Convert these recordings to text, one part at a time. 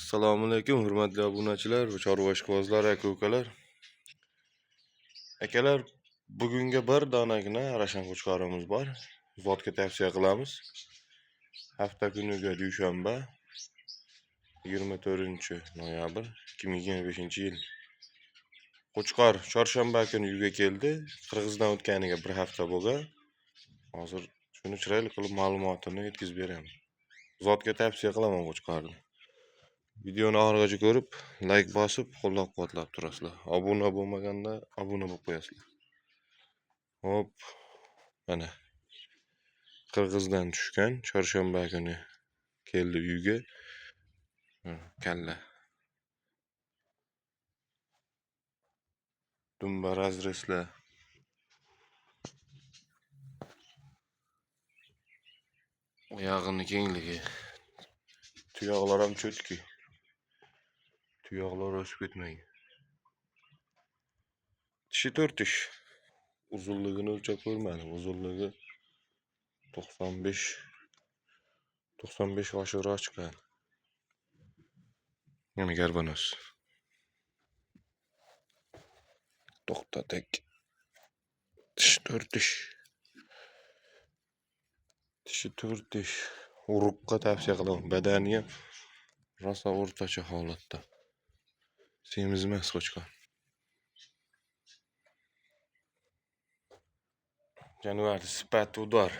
Assalomu alaykum, hurmatli obunachilar va chorva ishqibozlar, aka-ukalar. Akalar, bugunga bir donagina Rashan qo'chqorimiz bor. Zotga tavsiya qilamiz. Hafta kuniga dushanba 24-noyabr 2025-yil. Qo'chqor chorshanba kuni uyga keldi. Qirg'izdan o'tganiga bir hafta bo'lgan. Hozir shuni chiroyli qilib ma'lumotini yetkazib beraman. Zotga tavsiya qilaman qo'chqorni. Videoni oxirigacha ko'rib, like bosib, qo'llab-quvvatlab turasizlar. Obuna bo'lmaganda obuna bo'lib qo'yasizlar. Hop, mana Qirg'izdan tushgan chorshanba kuni keldi uyga. Kalla. Dumba razreslar. Oyog'ini kengligi. Tuyoqlar ham cho'tki. Tuyoqlar o'sib ketmaydi. Tishi 4 tish. Uzunligini o'lchab ko'rmadim. Uzunligi 95 oshiqroq chiqqan. Yana garbanos. To'xtadik. Tishi 4 tish. Tishi 4 tish. Urug'ga tavsiya qilaman. Badani ham rosa o'rtacha holatda. Semiz emas qo'chqor. Januar sifat udor.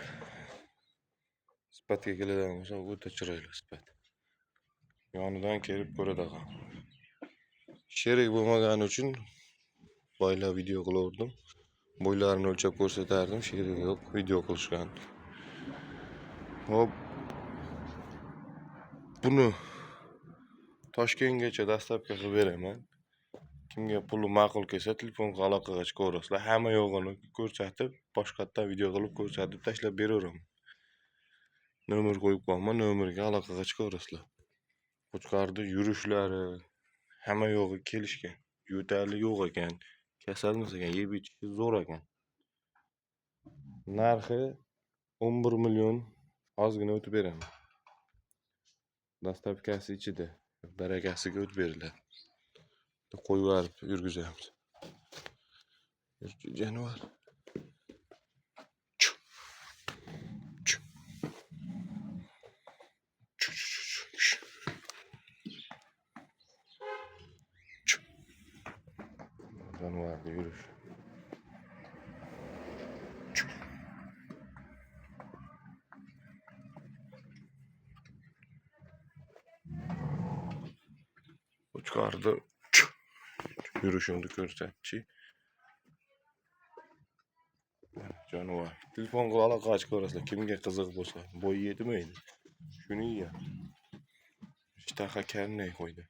Sifatga keladigan bo'lsa, o'ta chiroyli sifat. Yonidan kelib ko'radi. Sherik bo'lmagani uchun boylar video qilaverdim. Bo'ylarini o'lchab ko'rsatardim, sherik yo'q, video qilishgan. Hop. Buni Toshkentgacha dastavka qilib beraman. Kimga puli ma'qul kelsa, telefonga aloqaga chiqaverasizlar. Hamma yo'g'ini ko'rsatib, boshqatdan video qilib ko'rsatib tashlab beraveraman. Nomer qo'yib qo'yaman, nomerga aloqaga chiqaverasizlar. Qo'chqorni yurishlari hamma yo'g'i kelishgan. Yo'tali yo'q ekan, kasalmas ekan, yeb ichishi zo'r ekan. Narxi 11 million ozgina o'tib beraman. Dastavkasi ichida, barakasiga o'tib beriladi. Qo'yib yuborib yurgizamiz. Januar. Januarda yurish. Qo'chqorni yurishimni ko'rsatchi. Januar. Telefonga aloqaga chiqaverasizlar. Kimga qiziq bo'lsa, bo'y yetmaydi. Shuni ya. Ishtaha karnay qo'ydi.